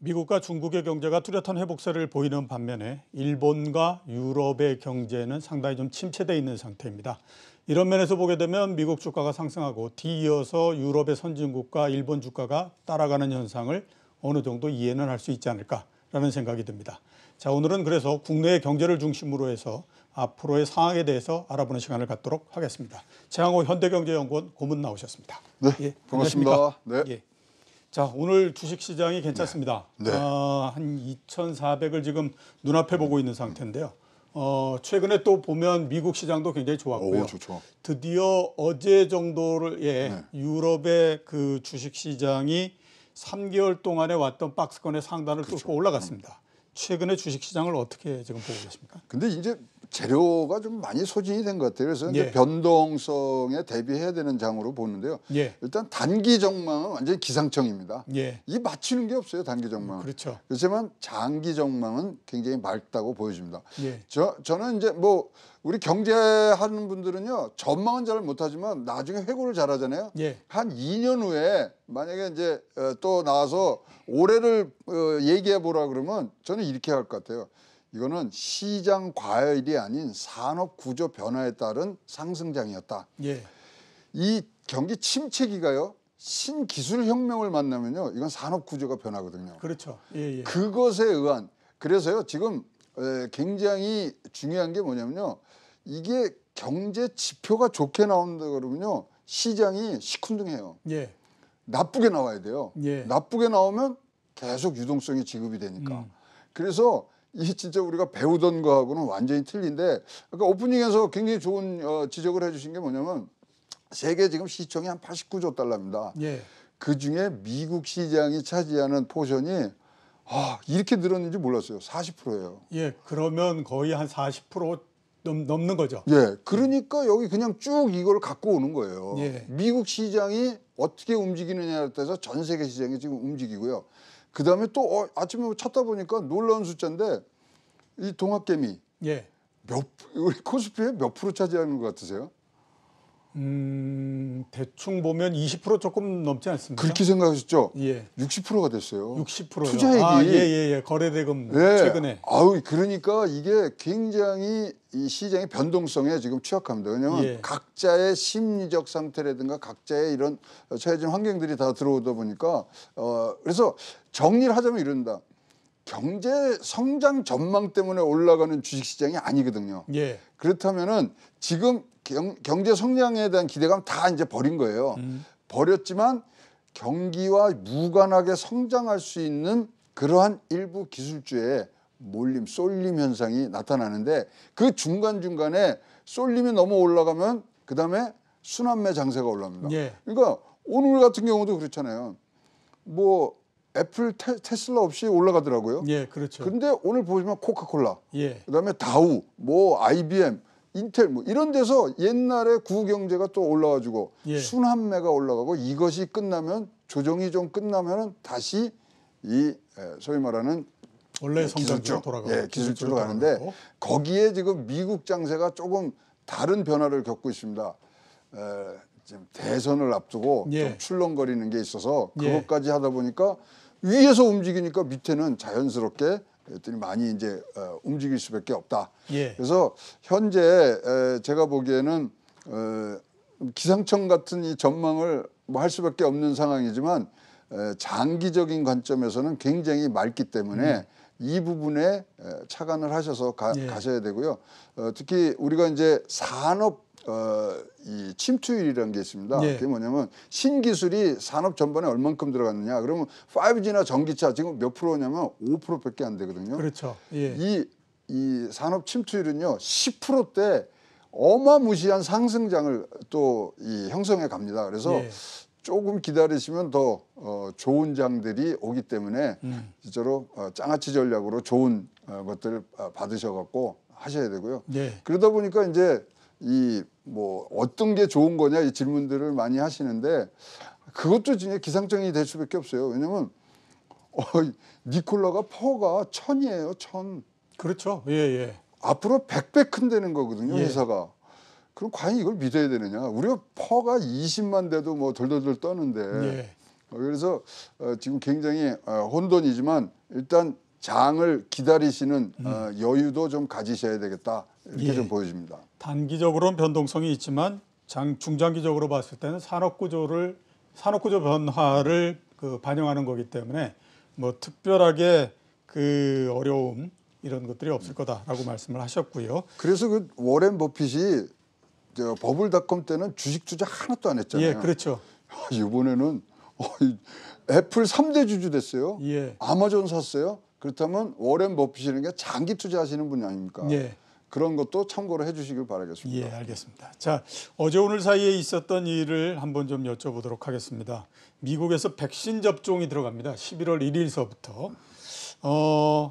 미국과 중국의 경제가 뚜렷한 회복세를 보이는 반면에 일본과 유럽의 경제는 상당히 좀 침체되어 있는 상태입니다. 이런 면에서 보게 되면 미국 주가가 상승하고 뒤이어서 유럽의 선진국과 일본 주가가 따라가는 현상을 어느 정도 이해는 할 수 있지 않을까라는 생각이 듭니다. 자, 오늘은 그래서 국내의 경제를 중심으로 해서 앞으로의 상황에 대해서 알아보는 시간을 갖도록 하겠습니다. 최항호 현대경제연구원 고문 나오셨습니다. 네, 예, 반갑습니다. 네. 예. 자, 오늘 주식시장이 괜찮습니다. 네. 한 2,400을 지금 눈앞에 보고 있는 상태인데요. 최근에 또 보면 미국 시장도 굉장히 좋았고요. 오, 좋죠. 드디어 어제 정도를 유럽의 그 주식시장이 3개월 동안에 왔던 박스권의 상단을 뚫고 올라갔습니다. 최근에 주식시장을 어떻게 지금 보고 계십니까? 근데 이제 재료가 좀 많이 소진이 된 것 같아요. 그래서 이제 예. 변동성에 대비해야 되는 장으로 보는데요. 예. 일단 단기 전망은 완전히 기상청입니다. 예. 이 맞추는 게 없어요, 단기 전망은. 그렇죠. 그렇지만 장기 전망은 굉장히 맑다고 보여집니다. 예. 저는 이제 뭐 우리 경제하는 분들은요, 전망은 잘 못하지만 나중에 회고를 잘하잖아요. 예. 한 2년 후에 만약에 이제 또 나와서 올해를 얘기해 보라 그러면 저는 이렇게 할 것 같아요. 이거는 시장 과열이 아닌 산업 구조 변화에 따른 상승장이었다. 예. 이 경기 침체기가요, 신기술 혁명을 만나면요, 이건 산업 구조가 변하거든요. 그렇죠. 예. 예. 그것에 의한, 그래서요 지금 굉장히 중요한 게 뭐냐면요, 이게 경제 지표가 좋게 나온다 그러면요 시장이 시큰둥해요. 예. 나쁘게 나와야 돼요. 예. 나쁘게 나오면 계속 유동성이 지급이 되니까. 그래서 이 진짜 우리가 배우던 거하고는 완전히 틀린데, 아까 오프닝에서 굉장히 좋은 지적을 해주신 게 뭐냐면, 세계 지금 시총이 한 89조 달러입니다. 예. 그중에 미국 시장이 차지하는 포션이 이렇게 늘었는지 몰랐어요. 40%예요. 예. 그러면 거의 한 40% 넘는 거죠. 예, 그러니까 여기 그냥 쭉 이걸 갖고 오는 거예요. 예. 미국 시장이 어떻게 움직이느냐에 따라서 전 세계 시장이 지금 움직이고요. 그 다음에 또 아침에 찾다 보니까 놀라운 숫자인데, 이 동학개미 예. 우리 코스피에 몇 프로 차지하는 것 같으세요? 대충 보면 20% 조금 넘지 않습니까? 그렇게 생각하셨죠? 예. 60%가 됐어요. 60%요. 투자액이. 예. 거래대금 예. 최근에. 그러니까 이게 굉장히 이 시장의 변동성에 지금 취약합니다. 왜냐하면 예. 각자의 심리적 상태라든가 각자의 이런 처해진 환경들이 다 들어오다 보니까 그래서 정리를 하자면 이런다. 경제 성장 전망 때문에 올라가는 주식시장이 아니거든요. 예. 그렇다면은 지금 경제 성장에 대한 기대감 다 이제 버린 거예요. 버렸지만 경기와 무관하게 성장할 수 있는 그러한 일부 기술주의 몰림, 쏠림 현상이 나타나는데, 그 중간중간에 쏠림이 너무 올라가면 그 다음에 순환매 장세가 올라옵니다. 예. 그러니까 오늘 같은 경우도 그렇잖아요. 뭐 애플, 테슬라 없이 올라가더라고요. 예, 그렇죠. 근데 오늘 보시면 코카콜라, 예. 그다음에 다우, 뭐 IBM, 인텔 뭐 이런 데서 옛날에 구경제가 또 올라가지고 예. 순환매가 올라가고, 이것이 끝나면, 조정이 좀 끝나면은 다시 이 소위 말하는 원래 성장으로 기술주, 돌아가고 기술주로 가는데, 거기에 지금 미국 장세가 조금 다른 변화를 겪고 있습니다. 지금 대선을 앞두고 예. 좀 출렁거리는 게 있어서 예. 그것까지 하다 보니까 위에서 움직이니까 밑에는 자연스럽게 애들이 많이 이제 움직일 수밖에 없다. 예. 그래서 현재 제가 보기에는 기상청 같은 이 전망을 뭐 할 수밖에 없는 상황이지만, 장기적인 관점에서는 굉장히 맑기 때문에 이 부분에 착안을 하셔서 가셔야 되고요. 특히 우리가 이제 산업 이 침투율이라는 게 있습니다. 예. 그게 뭐냐면 신기술이 산업 전반에 얼만큼 들어갔느냐. 그러면 5G나 전기차 지금 몇 프로냐면 5%밖에 안 되거든요. 그렇죠. 예. 이 산업 침투율은요 10%대 어마무시한 상승장을 또 이 형성해 갑니다. 그래서 예. 조금 기다리시면 더 좋은 장들이 오기 때문에 진짜로 장아찌 전략으로 좋은 것들을 받으셔갖고 하셔야 되고요. 예. 그러다 보니까 이제 이 뭐 어떤 게 좋은 거냐 이 질문들을 많이 하시는데, 그것도 진짜 기상청이 될 수밖에 없어요. 왜냐면 니콜라가 퍼가 1000이에요. 1000. 그렇죠. 예. 앞으로 100배 큰다는 거거든요. 예. 회사가. 그럼 과연 이걸 믿어야 되느냐? 우리가 퍼가 20만 대도 뭐 덜덜덜 떠는데 예. 그래서 지금 굉장히 혼돈이지만 일단 장을 기다리시는 여유도 좀 가지셔야 되겠다 이렇게 예. 좀 보여집니다. 단기적으로는 변동성이 있지만 중장기적으로 봤을 때는 산업구조 변화를 반영하는 거기 때문에 뭐 특별하게 그 어려움 이런 것들이 없을 거다라고 말씀을 하셨고요. 그래서 그 워렌 버핏이 버블닷컴 때는 주식 투자 하나도 안 했잖아요. 예, 그렇죠. 이번에는 애플 3대 주주 됐어요. 예, 아마존 샀어요. 그렇다면 워렌 버핏이라는 게 장기 투자하시는 분이 아닙니까? 예. 그런 것도 참고로 해주시길 바라겠습니다. 예, 알겠습니다. 자, 어제 오늘 사이에 있었던 일을 한번 좀 여쭤보도록 하겠습니다. 미국에서 백신 접종이 들어갑니다. 11월 1일서부터.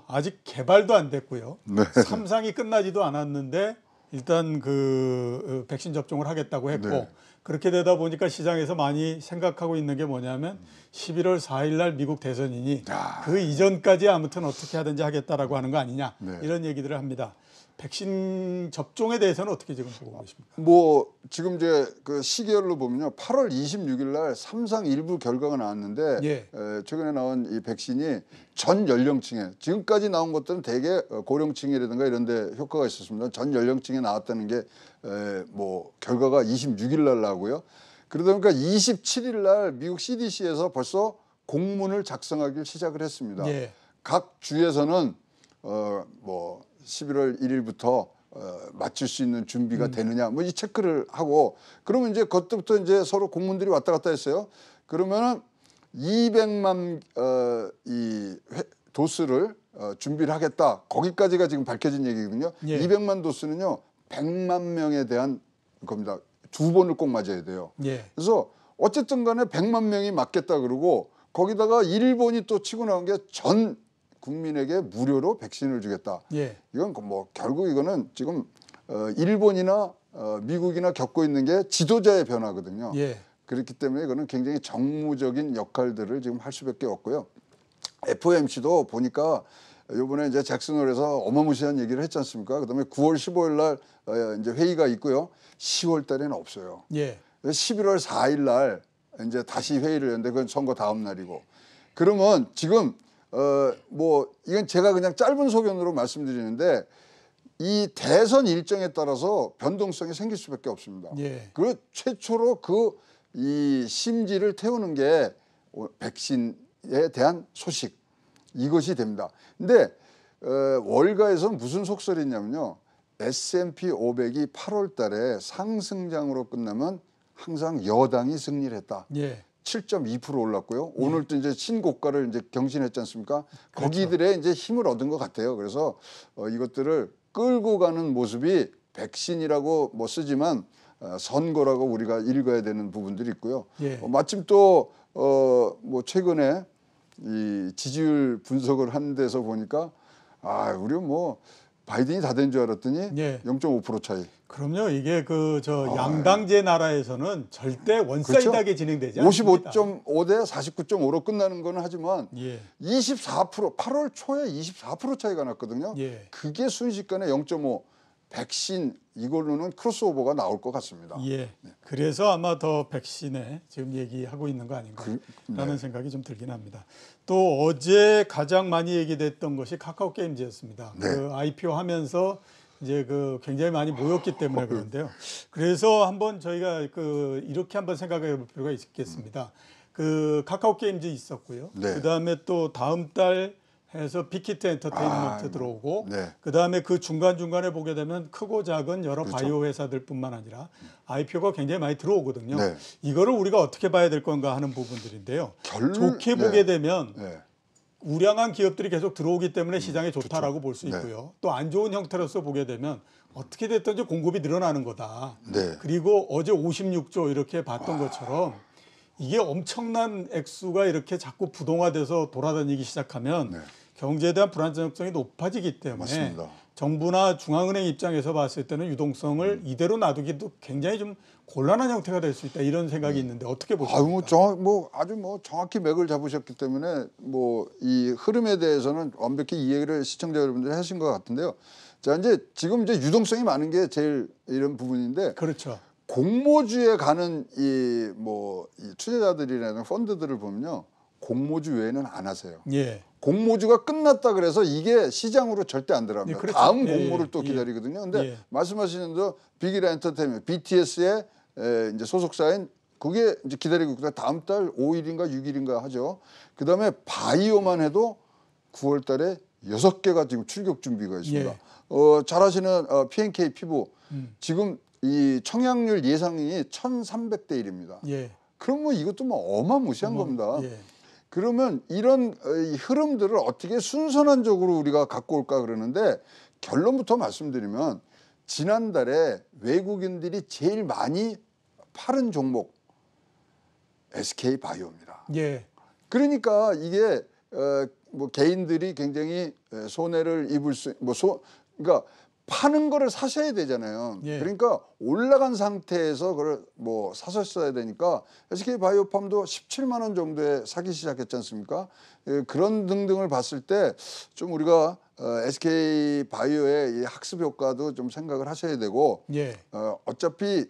아직 개발도 안 됐고요. 네. 3상이 끝나지도 않았는데 일단 그 백신 접종을 하겠다고 했고 네. 그렇게 되다 보니까 시장에서 많이 생각하고 있는 게 뭐냐면 11월 4일 날 미국 대선이니 그 이전까지 아무튼 어떻게 하든지 하겠다라고 하는 거 아니냐 네. 이런 얘기들을 합니다. 백신 접종에 대해서는 어떻게 지금 보고 계십니까? 뭐 지금 이제 그 시계열로 보면요, 8월 26일 날 3상 일부 결과가 나왔는데 예. 최근에 나온 이 백신이 전 연령층에 지금까지 나온 것들은 대개 고령층이라든가 이런데 효과가 있었습니다. 전 연령층에 나왔다는 게 뭐 결과가 26일 날 나오고요. 그러다 보니까 27일 날 미국 CDC에서 벌써 공문을 작성하기 시작을 했습니다. 예. 각 주에서는 뭐 11월 1일부터 맞출 수 있는 준비가 되느냐 뭐 이 체크를 하고 그러면 이제 그때부터 이제 서로 공문들이 왔다 갔다 했어요. 그러면은 200만 도스를 준비를 하겠다. 거기까지가 지금 밝혀진 얘기거든요. 예. 200만 도스는요 100만 명에 대한 겁니다. 2번을 꼭 맞아야 돼요. 예. 그래서 어쨌든 간에 100만 명이 맞겠다 그러고 거기다가 일본이 또 치고 나온 게 전 국민에게 무료로 백신을 주겠다. 예. 이건 뭐 결국 이거는 지금 일본이나 미국이나 겪고 있는 게 지도자의 변화거든요. 예. 그렇기 때문에 이거는 굉장히 정무적인 역할들을 지금 할 수밖에 없고요. FOMC도 보니까 이번에 이제 잭슨홀에서 어마무시한 얘기를 했지 않습니까? 그다음에 9월 15일 날 이제 회의가 있고요. 10월 달에는 없어요. 예. 11월 4일 날 이제 다시 회의를 했는데 그건 선거 다음 날이고. 그러면 지금 뭐 이건 제가 그냥 짧은 소견으로 말씀드리는데 이 대선 일정에 따라서 변동성이 생길 수밖에 없습니다. 예. 그 최초로 이 심지를 태우는 게 백신에 대한 소식 이것이 됩니다. 근데 월가에서는 무슨 속설이 있냐면요. S&P 500이 8월 달에 상승장으로 끝나면 항상 여당이 승리를 했다. 예. 7.2% 올랐고요. 오늘도 이제 신고가를 이제 경신했지 않습니까? 그렇죠. 거기들의 이제 힘을 얻은 것 같아요. 그래서 이것들을 끌고 가는 모습이 백신이라고 뭐 쓰지만 선거라고 우리가 읽어야 되는 부분들이 있고요. 예. 마침 또 뭐 최근에 이 지지율 분석을 한 데서 보니까 우리 뭐 바이든이 다 된 줄 알았더니 예. 0.5% 차이. 그럼요. 이게 양당제 나라에서는 절대 원사이드하게 그렇죠? 진행되지 않습니다. 55.5 대 49.5로 끝나는 거는 하지만 예. 24% 8월 초에 24% 차이가 났거든요. 예. 그게 순식간에 0.5 백신 이걸로는 크로스오버가 나올 것 같습니다. 예. 그래서 아마 더 백신에 지금 얘기하고 있는 거 아닌가라는 생각이 좀 들긴 합니다. 또 어제 가장 많이 얘기됐던 것이 카카오 게임즈였습니다. 네. 그 IPO 하면서 이제 굉장히 많이 모였기 때문에 그런데요. 그래서 한번 저희가 이렇게 한번 생각해 볼 필요가 있겠습니다. 카카오 게임즈 있었고요. 네. 그다음에 또 다음 달 해서 빅히트 엔터테인먼트 들어오고 네. 그다음에 그 중간중간에 보게 되면 크고 작은 여러 그렇죠. 바이오 회사들뿐만 아니라 IPO가 굉장히 많이 들어오거든요. 네. 이거를 우리가 어떻게 봐야 될 건가 하는 부분들인데요. 좋게 네. 보게 되면 네. 우량한 기업들이 계속 들어오기 때문에 시장에 좋다라고 볼 수 네. 있고요. 또 안 좋은 형태로서 보게 되면 어떻게 됐든지 공급이 늘어나는 거다. 네. 그리고 어제 56조 이렇게 봤던 것처럼 이게 엄청난 액수가 이렇게 자꾸 부동화돼서 돌아다니기 시작하면 네. 경제에 대한 불안정성이 높아지기 때문에 맞습니다. 정부나 중앙은행 입장에서 봤을 때는 유동성을 이대로 놔두기도 굉장히 좀 곤란한 형태가 될 수 있다 이런 생각이 있는데 어떻게 보십니까? 아주 정확히 맥을 잡으셨기 때문에 뭐 이 흐름에 대해서는 완벽히 이해를 시청자 여러분들이 하신 것 같은데요. 자, 지금 유동성이 많은 게 제일 이런 부분인데 그렇죠. 공모주에 가는 이 투자자들이나 펀드들을 보면요, 공모주 외에는 안 하세요. 예. 공모주가 끝났다 그래서 이게 시장으로 절대 안 들어갑니다. 예, 그렇죠. 다음 예, 공모를 예, 또 예. 기다리거든요. 근데 예. 말씀하시는 대로 빅이라 엔터테인먼트, BTS의 이제 소속사인 그게 이제 기다리고 있다. 다음 달 5일인가 6일인가 하죠. 그다음에 바이오만 해도 9월 달에 6개가 지금 출격 준비가 있습니다. 예. 잘 아시는 P&K 피부 지금 이 청약률 예상이 1,300대 1입니다. 예. 그럼 뭐 이것도 뭐 어마무시한 겁니다. 예. 그러면 이런 이 흐름들을 어떻게 순서난적으로 우리가 갖고 올까 그러는데, 결론부터 말씀드리면 지난달에 외국인들이 제일 많이 팔은 종목 SK 바이오입니다. 예. 그러니까 이게 뭐 개인들이 굉장히 손해를 입을 그러니까 파는 거를 사셔야 되잖아요. 예. 그러니까 올라간 상태에서 그걸 뭐 사셨어야 되니까 SK 바이오팜도 17만 원 정도에 사기 시작했지 않습니까? 그런 등등을 봤을 때 좀 우리가 SK 바이오의 이 학습 효과도 좀 생각을 하셔야 되고, 예. 어차피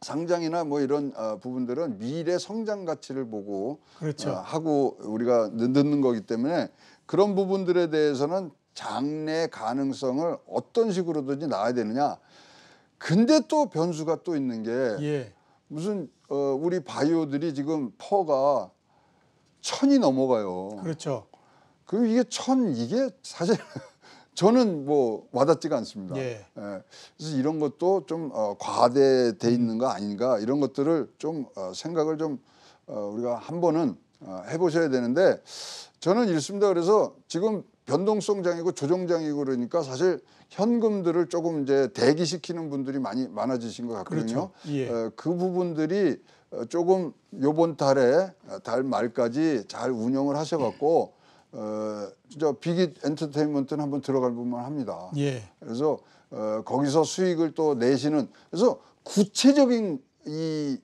상장이나 뭐 이런 부분들은 미래 성장 가치를 보고 그렇죠. 하고 우리가 넣는 거기 때문에 그런 부분들에 대해서는 장래 가능성을 어떤 식으로든지 나와야 되느냐. 근데 또 변수가 또 있는 게 예. 무슨 우리 바이오들이 지금 퍼가 1,000이 넘어가요. 그렇죠. 그럼 이게 1,000 이게 사실 저는 뭐 와닿지가 않습니다. 예. 그래서 이런 것도 좀 과대돼 있는 거 아닌가, 이런 것들을 좀 생각을 좀 우리가 한 번은 해보셔야 되는데, 저는 이렇습니다. 그래서 지금 변동성장이고 조정장이고 그러니까 사실 현금들을 조금 이제 대기시키는 분들이 많아지신 것 같거든요. 그렇죠. 예. 그 부분들이 조금 요번 달 말까지 잘 운영을 하셔갖고 진짜 빅 엔터테인먼트는 한번 들어갈 부분 합니다. 예. 그래서 거기서 수익을 또 내시는, 그래서 구체적인 이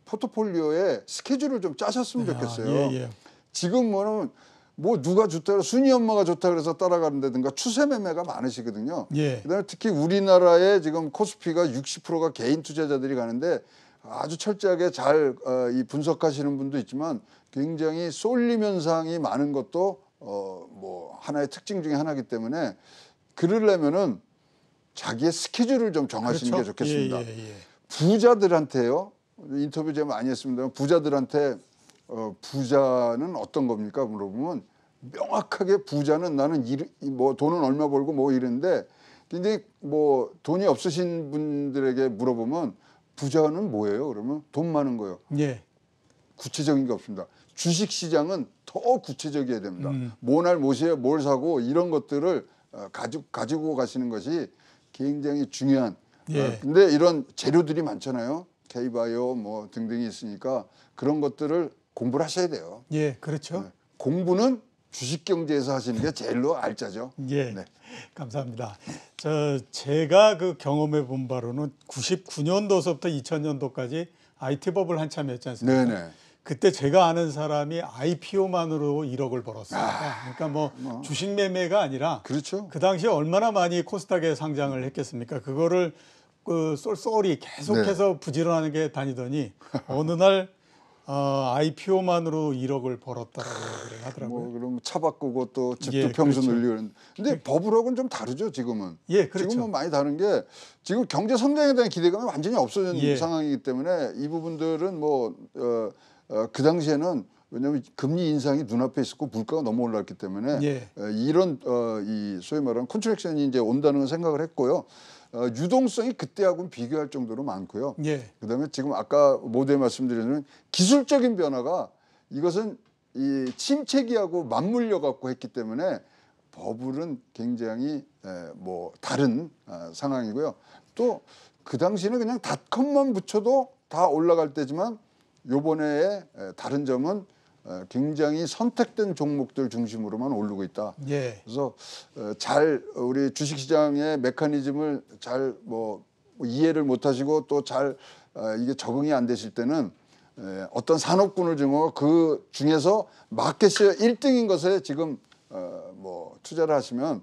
포트폴리오에 스케줄을 좀 짜셨으면 좋겠어요. 예. 지금은 뭐 누가 좋다 그래서 순이 엄마가 좋다 그래서 따라가는다든가 추세 매매가 많으시거든요. 예. 그다음에 특히 우리나라에 지금 코스피가 60%가 개인 투자자들이 가는데 아주 철저하게 잘 이 분석하시는 분도 있지만 굉장히 쏠림 현상이 많은 것도 뭐 하나의 특징 중에 하나이기 때문에, 그러려면은 자기의 스케줄을 좀 정하시는 그렇죠. 게 좋겠습니다. 예. 부자들한테요, 인터뷰 제가 많이 했습니다. 부자들한테 부자는 어떤 겁니까 물어보면, 명확하게 부자는 나는 뭐 돈은 얼마 벌고 뭐 이랬는데, 굉장히 뭐 돈이 없으신 분들에게 물어보면 부자는 뭐예요? 그러면 돈 많은 거요. 예. 구체적인 게 없습니다. 주식 시장은 더 구체적이어야 됩니다. 뭐날 뭘 사고 이런 것들을 가지고 가시는 것이 굉장히 중요한. 예. 근데 이런 재료들이 많잖아요. K바이오 뭐 등등이 있으니까 그런 것들을 공부를 하셔야 돼요. 예. 그렇죠. 공부는 주식 경제에서 하시는 게 제일로 알짜죠. 예. 네. 감사합니다. 제가 그 경험해 본 바로는 99년도서부터 2000년도까지 IT 버블 한참 했지 않습니까? 네네. 그때 제가 아는 사람이 IPO만으로 1억을 벌었습니다. 그러니까 뭐 주식 매매가 아니라 그렇죠. 그 당시에 얼마나 많이 코스닥에 상장을 했겠습니까? 그거를 그 쏠쏠이 계속해서 부지런하게 게 다니더니 어느 날 IPO만으로 1억을 벌었다라고 얘기를 하더라고요. 뭐 그럼 차 바꾸고 또 집도 예, 평수 그렇죠. 늘리고. 근데 버블하고는 좀 다르죠 지금은. 예, 그렇죠. 지금은 많이 다른 게 지금 경제 성장에 대한 기대감이 완전히 없어진 예. 상황이기 때문에 이 부분들은 뭐 그 당시에는 왜냐하면 금리 인상이 눈앞에 있었고 물가가 너무 올랐기 때문에 예. 이런 이 소위 말하는 컨트랙션이 이제 온다는 걸 생각을 했고요. 유동성이 그때하고는 비교할 정도로 많고요. 예. 그다음에 지금 아까 모두에 말씀드린 기술적인 변화가 이것은 이 침체기하고 맞물려 갖고 했기 때문에 버블은 굉장히 뭐 다른 상황이고요. 또 그 당시에는 그냥 닷컴만 붙여도 다 올라갈 때지만 요번에 다른 점은 굉장히 선택된 종목들 중심으로만 오르고 있다. 예. 그래서 잘 우리 주식시장의 메커니즘을 잘 뭐 이해를 못하시고 또 잘 이게 적응이 안 되실 때는 어떤 산업군을 정하고 그 중에서 마켓시어 1등인 것에 지금 뭐 투자를 하시면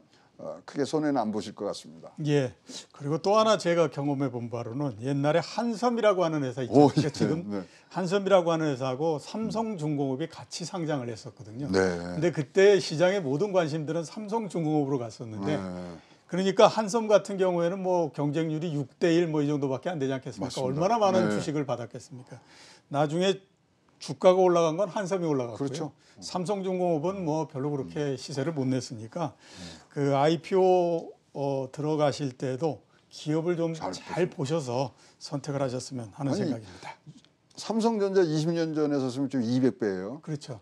크게 손해는 안 보실 것 같습니다. 예. 그리고 또 하나 제가 경험해 본 바로는 옛날에 한섬이라고 하는 회사 있죠. 오, 그러니까 지금 네. 한섬이라고 하는 회사하고 삼성중공업이 같이 상장을 했었거든요. 네. 근데 그때 시장의 모든 관심들은 삼성중공업으로 갔었는데 네. 그러니까 한섬 같은 경우에는 뭐 경쟁률이 6대1 뭐 이 정도밖에 안 되지 않겠습니까? 맞습니다. 얼마나 많은 네. 주식을 받았겠습니까? 나중에 주가가 올라간 건 한섬이 올라갔고요. 그렇죠. 삼성중공업은 뭐 별로 그렇게 시세를 못 냈으니까 그 IPO 들어가실 때도 기업을 좀 잘 보셔서 선택을 하셨으면 하는 아니, 생각입니다. 삼성전자 20년 전에 샀으면 지금 200배예요. 그렇죠.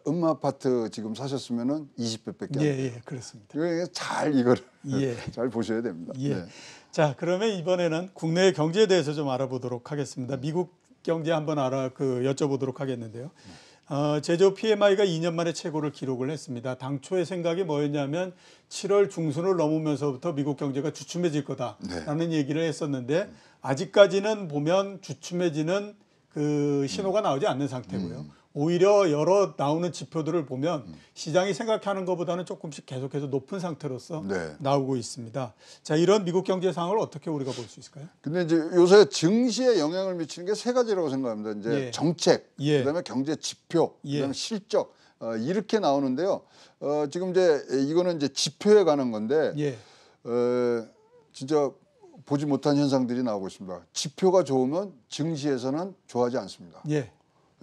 음마아파트 지금 사셨으면은 20배밖에 안 예, 돼요. 예, 그렇습니다. 그러니까 잘 이거를 예. 잘 보셔야 됩니다. 예. 네. 자, 그러면 이번에는 국내 경제에 대해서 좀 알아보도록 하겠습니다. 미국 경제 한번 여쭤보도록 하겠는데요. 제조 PMI가 2년 만에 최고를 기록을 했습니다. 당초의 생각이 뭐였냐면 7월 중순을 넘으면서부터 미국 경제가 주춤해질 거다라는 얘기를 했었는데 아직까지는 보면 주춤해지는 그 신호가 나오지 않는 상태고요. 오히려 여러 나오는 지표들을 보면 시장이 생각하는 것보다는 조금씩 계속해서 높은 상태로서 네. 나오고 있습니다. 자, 이런 미국 경제 상황을 어떻게 우리가 볼 수 있을까요? 근데 이제 요새 증시에 영향을 미치는 게 세 가지라고 생각합니다. 이제 예. 정책, 예. 그다음에 경제 지표, 예. 그다음에 실적 이렇게 나오는데요. 지금 이제 이거는 이제 지표에 관한 건데 예. 진짜 보지 못한 현상들이 나오고 있습니다. 지표가 좋으면 증시에서는 좋아하지 않습니다. 예.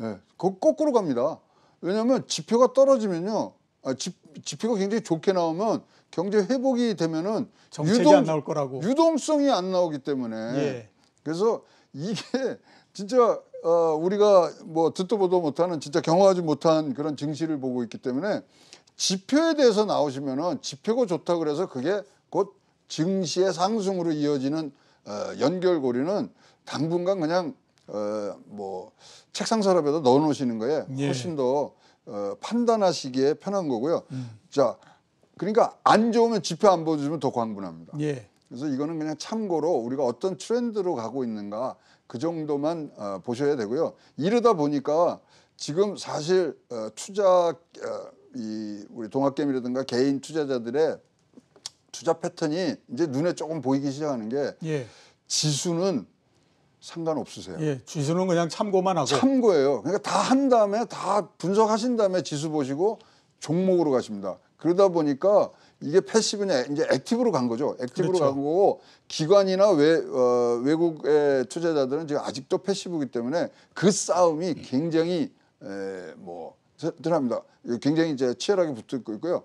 예, 거꾸로 갑니다. 왜냐하면 지표가 떨어지면요, 지표가 굉장히 좋게 나오면 경제 회복이 되면은 정책이 안 나올 거라고. 유동성이 안 나오기 때문에 예. 그래서 이게 진짜 우리가 뭐 듣도 보도 못하는 진짜 경험하지 못한 그런 증시를 보고 있기 때문에 지표에 대해서 나오시면은 지표가 좋다 그래서 그게 곧 증시의 상승으로 이어지는 연결고리는 당분간 그냥 뭐 책상 서랍에다 넣어 놓으시는 거에 훨씬 더 판단하시기에 편한 거고요. 자, 그러니까 안 좋으면 지표 안 보여주면 더 광분합니다. 예. 그래서 이거는 그냥 참고로 우리가 어떤 트렌드로 가고 있는가 그 정도만 보셔야 되고요. 이러다 보니까 지금 사실 우리 동학개미라든가 개인 투자자들의 투자 패턴이 이제 눈에 조금 보이기 시작하는 게 예. 지수는 상관없으세요. 예. 지수는 그냥 참고만 하고. 참고예요. 그러니까 다 한 다음에 다 분석하신 다음에 지수 보시고 종목으로 가십니다. 그러다 보니까 이게 패시브냐 이제 액티브로 간 거죠. 액티브로 그렇죠. 간 거고 기관이나 외국의 투자자들은 지금 아직도 패시브이기 때문에 그 싸움이 굉장히 합니다. 굉장히 이제 치열하게 붙고 있고요.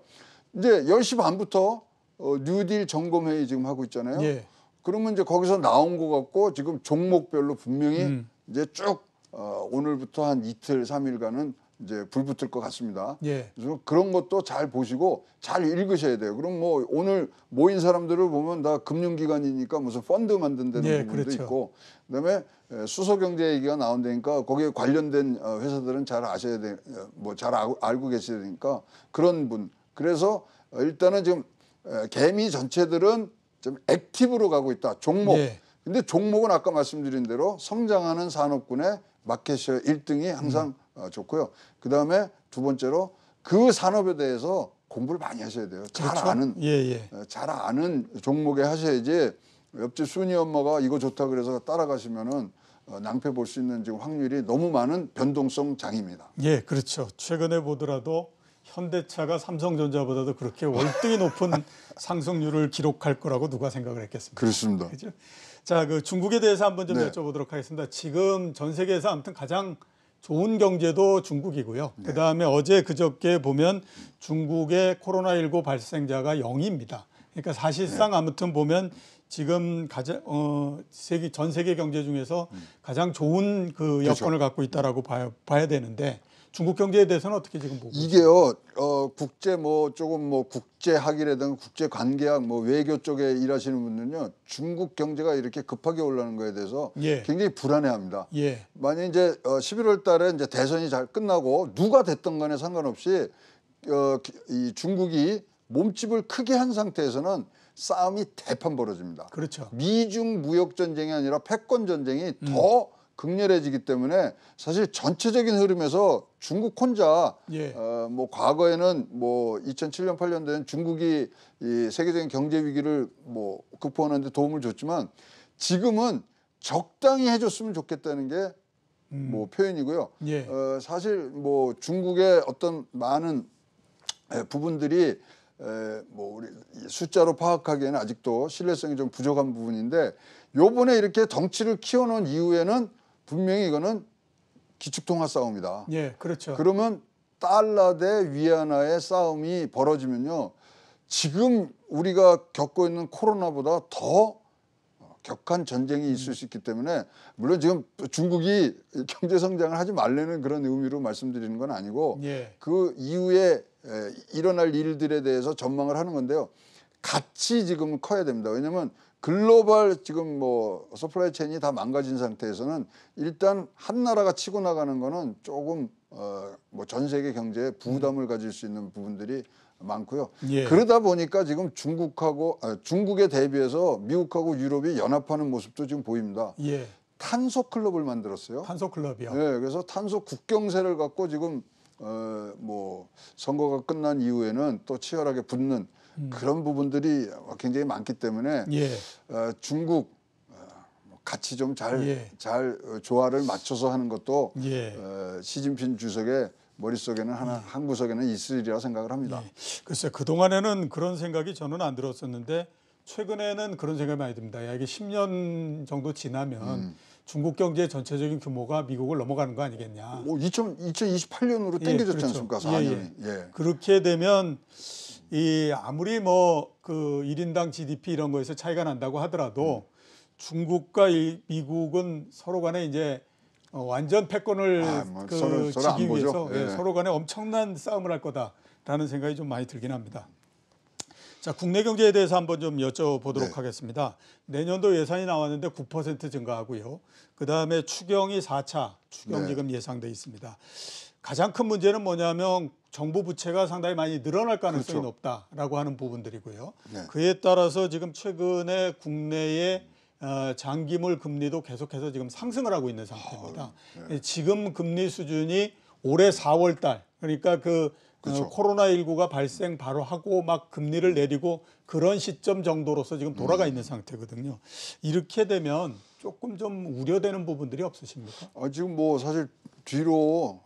이제 10시 반부터 뉴딜 점검회의 지금 하고 있잖아요. 예. 그러면 이제 거기서 나온 것 같고 지금 종목별로 분명히 이제 쭉 오늘부터 한 이틀 3일간은 이제 불 붙을 것 같습니다. 예. 그래서 그런 것도 잘 보시고 잘 읽으셔야 돼요. 그럼 뭐 오늘 모인 사람들을 보면 다 금융기관이니까 무슨 펀드 만든다는 예, 부분도 그렇죠. 있고 그다음에 수소경제 얘기가 나온다니까 거기에 관련된 회사들은 잘 아셔야 돼, 뭐 잘 알고 계셔야 되니까 그런 분. 그래서 일단은 지금 개미 전체들은 좀 액티브로 가고 있다. 종목. 예. 근데 종목은 아까 말씀드린 대로 성장하는 산업군의 마켓쉐어 1등이 항상 좋고요. 그다음에 두 번째로 그 산업에 대해서 공부를 많이 하셔야 돼요. 그렇죠? 잘 아는 종목에 하셔야지 옆집 순이 엄마가 이거 좋다 그래서 따라가시면은 낭패 볼 수 있는 지금 확률이 너무 많은 변동성 장입니다. 예, 그렇죠. 최근에 보더라도 현대차가 삼성전자보다도 그렇게 월등히 높은 상승률을 기록할 거라고 누가 생각을 했겠습니까? 그렇습니다. 그렇죠? 자, 그 중국에 대해서 한번 좀 네. 여쭤보도록 하겠습니다. 지금 전 세계에서 아무튼 가장 좋은 경제도 중국이고요. 네. 그다음에 어제 그저께 보면 중국의 코로나19 발생자가 0입니다. 그러니까 사실상 네. 아무튼 보면 지금 전 세계 경제 중에서 가장 좋은 그 여건을 갖고 있다라고 봐야 되는데 중국 경제에 대해서는 어떻게 지금 보고 이게요, 국제 국제학이라든가 국제관계학 외교 쪽에 일하시는 분들은요, 중국 경제가 이렇게 급하게 올라가는 거에 대해서 예. 굉장히 불안해합니다. 예. 만약 이제 11월 달에 이제 대선이 잘 끝나고 누가 됐던 간에 상관없이 이 중국이 몸집을 크게 한 상태에서는 싸움이 대판 벌어집니다. 그렇죠. 미중 무역 전쟁이 아니라 패권 전쟁이 더 극렬해지기 때문에 사실 전체적인 흐름에서 중국 혼자 예. 뭐 과거에는 뭐 2007년 8년도에는 중국이 이 세계적인 경제 위기를 뭐 극복하는 데 도움을 줬지만 지금은 적당히 해줬으면 좋겠다는 게 뭐 표현이고요. 예. 사실 뭐 중국의 어떤 많은 부분들이 뭐 우리 숫자로 파악하기에는 아직도 신뢰성이 좀 부족한 부분인데 요번에 이렇게 덩치를 키워놓은 이후에는 분명히 이거는 기축통화 싸움이다. 예, 그렇죠. 그러면 달러 대 위안화의 싸움이 벌어지면요. 지금 우리가 겪고 있는 코로나보다 더 격한 전쟁이 있을 수 있기 때문에 물론 지금 중국이 경제 성장을 하지 말라는 그런 의미로 말씀드리는 건 아니고 예. 그 이후에 일어날 일들에 대해서 전망을 하는 건데요. 같이 지금 커야 됩니다. 왜냐하면 글로벌 지금 뭐 서플라이 체인이 다 망가진 상태에서는 일단 한 나라가 치고 나가는 거는 조금 뭐 전 세계 경제에 부담을 가질 수 있는 부분들이 많고요. 예. 그러다 보니까 지금 중국에 대비해서 미국하고 유럽이 연합하는 모습도 지금 보입니다. 예. 탄소 클럽을 만들었어요. 탄소 클럽이요. 네, 그래서 탄소 국경세를 갖고 지금 뭐 선거가 끝난 이후에는 또 치열하게 붙는 그런 부분들이 굉장히 많기 때문에 예. 중국 같이 좀 잘 예. 조화를 맞춰서 하는 것도 예. 시진핑 주석의 머릿속에는 한 구석에는 있으리라 생각을 합니다. 예. 글쎄 그동안에는 그런 생각이 저는 안 들었었는데 최근에는 그런 생각이 많이 듭니다. 야, 이게 10년 정도 지나면 중국 경제 전체적인 규모가 미국을 넘어가는 거 아니겠냐. 2028년으로 예, 당겨졌지 그렇죠. 않습니까? 예, 4년이. 예. 그렇게 되면 이 아무리 뭐 그 1인당 GDP 이런 거에서 차이가 난다고 하더라도 중국과 미국은 서로 간에 이제 완전 패권을 뭐 그 서로 안 지기 보죠. 위해서 예. 서로 간에 엄청난 싸움을 할 거다라는 생각이 좀 많이 들긴 합니다. 자, 국내 경제에 대해서 한번 좀 여쭤보도록 네. 하겠습니다. 내년도 예산이 나왔는데 9% 증가하고요. 그다음에 추경이 4차 추경 네. 지금 예상돼 있습니다. 가장 큰 문제는 뭐냐면 정부 부채가 상당히 많이 늘어날 가능성이 그렇죠. 높다라고 하는 부분들이고요. 네. 그에 따라서 지금 최근에 국내의 장기물 금리도 계속해서 지금 상승을 하고 있는 상태입니다. 지금 금리 수준이 올해 4월 달 그러니까 그렇죠. 코로나19가 발생 바로 하고 막 금리를 내리고 그런 시점 정도로서 지금 돌아가 있는 상태거든요. 이렇게 되면 조금 좀 우려되는 부분들이 없으십니까? 지금 뭐 사실 뒤로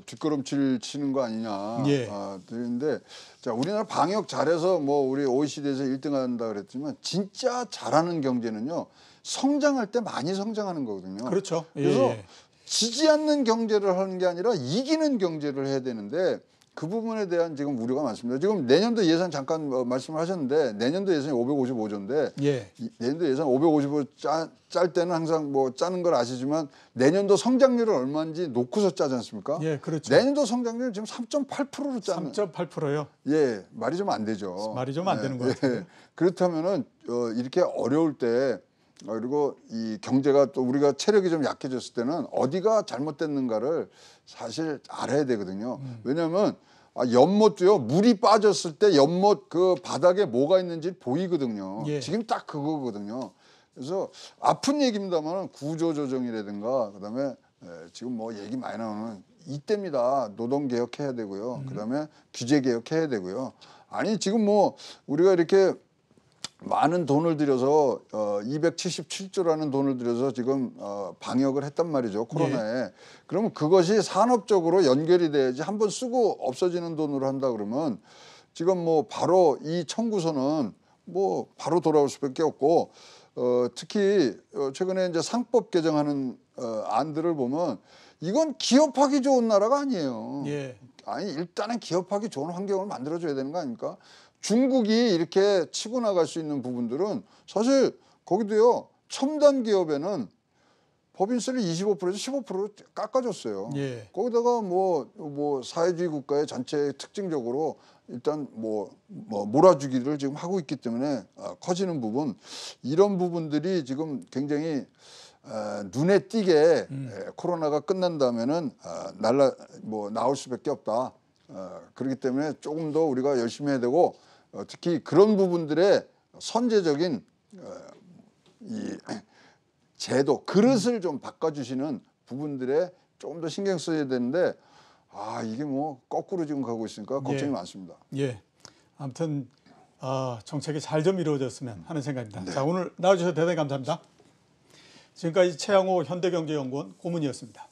뒷걸음질 치는 거 아니냐. 예. 그런데 자 우리나라 방역 잘해서 뭐 우리 OECD에서 1등한다 그랬지만 진짜 잘하는 경제는요 성장할 때 많이 성장하는 거거든요. 그렇죠. 그래서 예. 지지 않는 경제를 하는 게 아니라 이기는 경제를 해야 되는데 그 부분에 대한 지금 우려가 많습니다. 지금 내년도 예산 잠깐 말씀을 하셨는데 내년도 예산이 555조인데 예. 내년도 예산 555 짤 때는 항상 뭐 짜는 걸 아시지만 내년도 성장률을 얼마인지 놓고서 짜지 않습니까? 예, 그렇죠. 내년도 성장률 지금 3.8%로 짜는 3.8%요. 예, 말이 좀 안 되죠. 말이 좀 안 되는 것 같아요. 그렇다면은 이렇게 어려울 때 그리고 이 경제가 또 우리가 체력이 좀 약해졌을 때는 어디가 잘못됐는가를 사실 알아야 되거든요. 왜냐하면 연못도요 물이 빠졌을 때 연못 그 바닥에 뭐가 있는지 보이거든요. 예. 지금 딱 그거거든요. 그래서 아픈 얘기입니다만 구조조정이라든가 그다음에 지금 뭐 얘기 많이 나오는 이때입니다. 노동 개혁해야 되고요. 그다음에 규제 개혁해야 되고요. 아니 지금 뭐 우리가 이렇게 많은 돈을 들여서 277조라는 돈을 들여서 지금 방역을 했단 말이죠 코로나에. 네. 그러면 그것이 산업적으로 연결이 돼야지 한번 쓰고 없어지는 돈으로 한다 그러면 지금 뭐 바로 이 청구서는 뭐 바로 돌아올 수밖에 없고 특히 최근에 이제 상법 개정하는 안들을 보면 이건 기업하기 좋은 나라가 아니에요. 예. 아니 일단은 기업하기 좋은 환경을 만들어줘야 되는 거 아닙니까? 중국이 이렇게 치고 나갈 수 있는 부분들은 사실 거기도요 첨단 기업에는 법인세를 25%에서 15%로 깎아줬어요. 예. 거기다가 뭐 사회주의 국가의 전체 특징적으로 일단 뭐 몰아주기를 지금 하고 있기 때문에 커지는 부분 이런 부분들이 지금 굉장히 눈에 띄게 코로나가 끝난 다음에는 나올 수밖에 없다. 그렇기 때문에 조금 더 우리가 열심히 해야 되고 특히 그런 부분들의 선제적인 이 제도, 그릇을 좀 바꿔주시는 부분들에 조금 더 신경 써야 되는데 이게 뭐 거꾸로 지금 가고 있으니까 걱정이 많습니다. 예. 아무튼 정책이 잘 좀 이루어졌으면 하는 생각입니다. 네. 자, 오늘 나와주셔서 대단히 감사합니다. 지금까지 최양호 현대경제연구원 고문이었습니다.